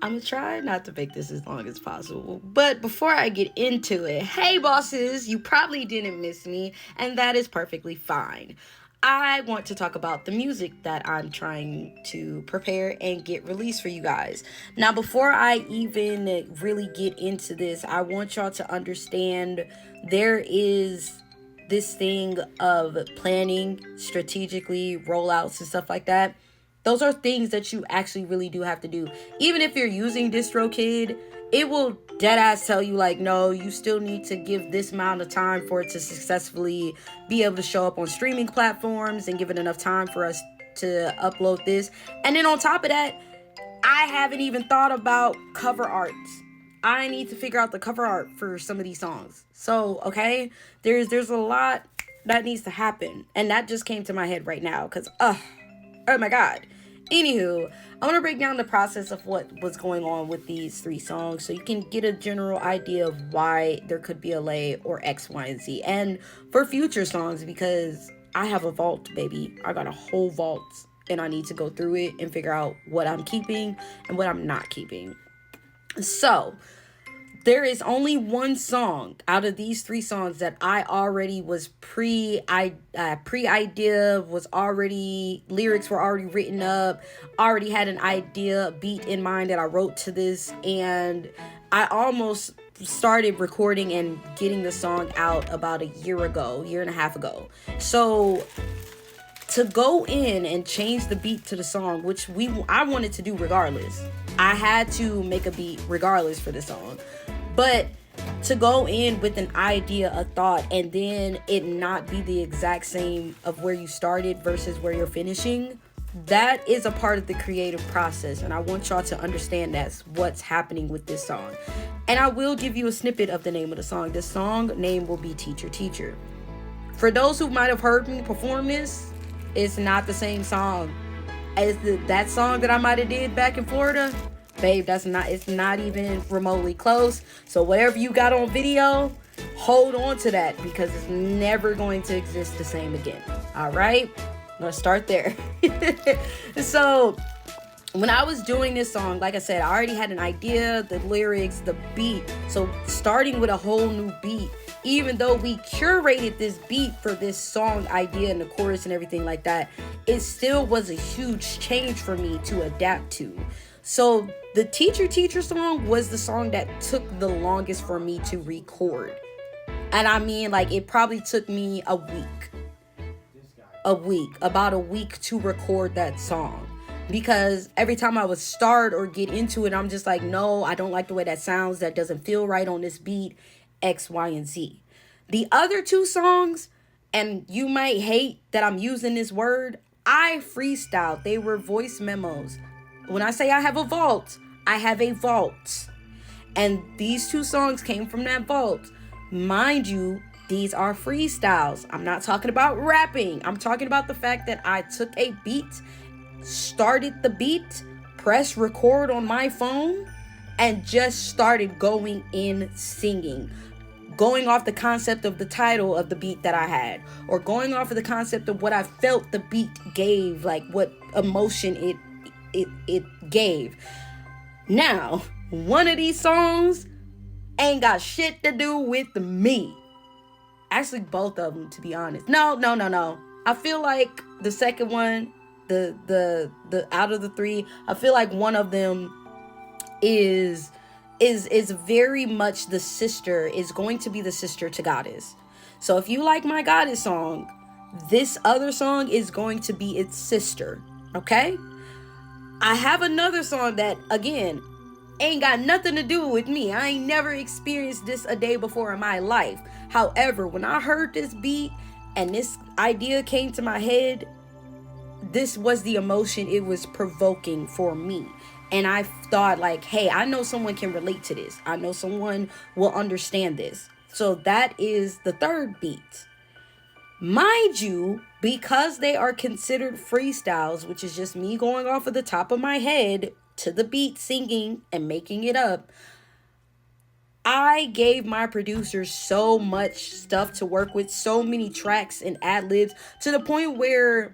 I'm gonna try not to make this as long as possible. But before I get into it, hey bosses, you probably didn't miss me, and that is perfectly fine. I want to talk about the music that I'm trying to prepare and get released for you guys. Now, before I even really get into this, I want y'all to understand there is this thing of planning strategically, rollouts, and stuff like that. Those are things that you actually really do have to do. Even if you're using DistroKid, it will dead ass tell you like, no, you still need to give this amount of time for it to successfully be able to show up on streaming platforms and give it enough time for us to upload this. And then on top of that, I haven't even thought about cover arts. I need to figure out the cover art for some of these songs. So, okay, there's a lot that needs to happen. And that just came to my head right now because, oh my god. Anywho, I want to break down the process of what was going on with these 3 songs so you can get a general idea of why there could be a lay or X, Y, and Z. And for future songs, because I have a vault, baby. I got a whole vault and I need to go through it and figure out what I'm keeping and what I'm not keeping. So, there is only one song out of these 3 songs that I already was pre-idea, was already, lyrics were already written up, already had an idea, beat in mind that I wrote to this, and I almost started recording and getting the song out about a year and a half ago. So to go in and change the beat to the song, which I wanted to do regardless. I had to make a beat regardless for this song. But to go in with an idea, a thought, and then it not be the exact same of where you started versus where you're finishing, that is a part of the creative process. And I want y'all to understand that's what's happening with this song. And I will give you a snippet of the name of the song. The song name will be Teacher, Teacher. For those who might have heard me perform this, it's not the same song as that song that I might have did back in Florida. Babe, it's not even remotely close. So whatever you got on video, hold on to that because it's never going to exist the same again. All right, let's start there. So when I was doing this song, like I said, I already had an idea, the lyrics, the beat. So starting with a whole new beat, even though we curated this beat for this song idea and the chorus and everything like that, it still was a huge change for me to adapt to. So the Teacher, Teacher song was the song that took the longest for me to record. And I mean, like, it probably took me about a week to record that song. Because every time I would start or get into it, I'm just like, no, I don't like the way that sounds. That doesn't feel right on this beat. X, Y, and Z. The other 2 songs, and you might hate that I'm using this word, I freestyled. They were voice memos. When I say I have a vault, I have a vault. And these 2 songs came from that vault. Mind you, these are freestyles. I'm not talking about rapping. I'm talking about the fact that I took a beat, started the beat, pressed record on my phone, and just started going in singing. Going off the concept of the title of the beat that I had, or going off of the concept of what I felt the beat gave, like what emotion it gave. Now, one of these songs ain't got shit to do with me. Actually, both of them, to be honest. No. I feel like the second one, the out of the 3, I feel like one of them is very much is going to be the sister to Goddess. So if you like my Goddess song, this other song is going to be its sister. Okay? I have another song that, again, ain't got nothing to do with me. I ain't never experienced this a day before in my life. However, when I heard this beat and this idea came to my head, this was the emotion it was provoking for me. And I thought like, hey, I know someone can relate to this. I know someone will understand this. So that is the 3rd beat. Mind you, because they are considered freestyles, which is just me going off of the top of my head to the beat, singing and making it up, I gave my producers so much stuff to work with, so many tracks and ad-libs, to the point where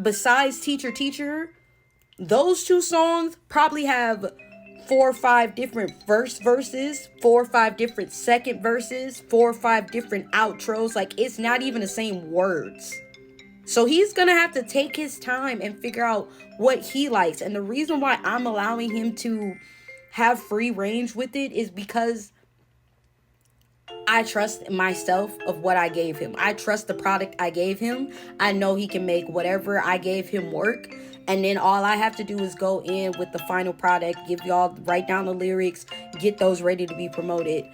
besides Teacher, Teacher, those 2 songs probably have 4 or 5 different verses, 4 or 5 different second verses, 4 or 5 different outros. Like, it's not even the same words. So he's gonna have to take his time and figure out what he likes. And the reason why I'm allowing him to have free range with it is because I trust myself of what I gave him. I trust the product I gave him. I know he can make whatever I gave him work. And then all I have to do is go in with the final product, give y'all, write down the lyrics, get those ready to be promoted.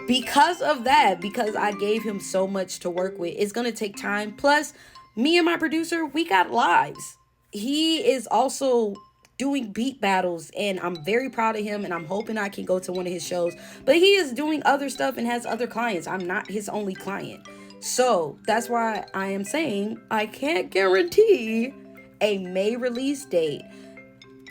Because of that, because I gave him so much to work with, it's going to take time. Plus, me and my producer, we got lives. He is also doing beat battles, and I'm very proud of him, and I'm hoping I can go to one of his shows. But he is doing other stuff and has other clients. I'm not his only client. So that's why I am saying I can't guarantee a May release date.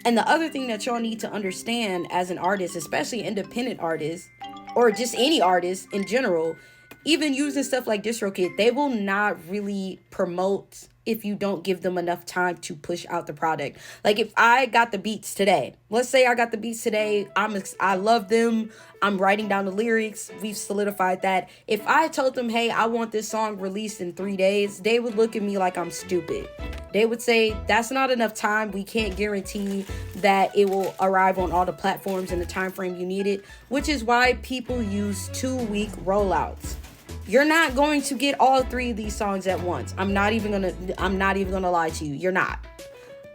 And the other thing that y'all need to understand as an artist, especially independent artists, or just any artist in general, even using stuff like DistroKid, they will not really promote if you don't give them enough time to push out the product. Like, if I got the beats today, let's say I got the beats today, I love them, I'm writing down the lyrics, we've solidified that. If I told them, hey, I want this song released in 3 days, they would look at me like I'm stupid. They would say, that's not enough time. We can't guarantee that it will arrive on all the platforms in the time frame you need it, which is why people use 2-week rollouts. You're not going to get all 3 of these songs at once. I'm not even gonna lie to you. You're not.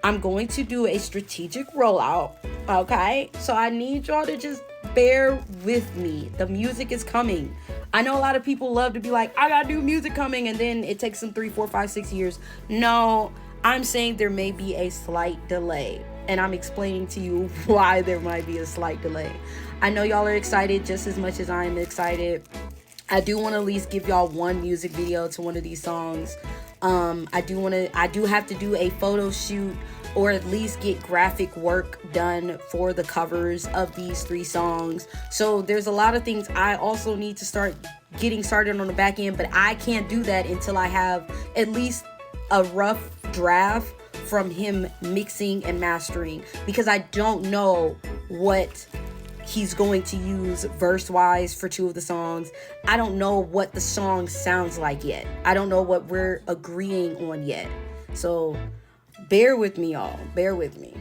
I'm going to do a strategic rollout, okay? So I need y'all to just bear with me. The music is coming. I know a lot of people love to be like, I got new music coming, and then it takes them 3, 4, 5, 6 years. No, I'm saying there may be a slight delay, and I'm explaining to you why there might be a slight delay. I know y'all are excited just as much as I am excited. I do want to at least give y'all one music video to one of these songs. I do have to do a photo shoot, or at least get graphic work done for the covers of these 3 songs. So there's a lot of things I also need to start getting started on the back end, but I can't do that until I have at least a rough draft from him mixing and mastering, because I don't know what he's going to use verse wise for 2 of the songs. I don't know what the song sounds like yet. I don't know what we're agreeing on yet. So bear with me, y'all. Bear with me.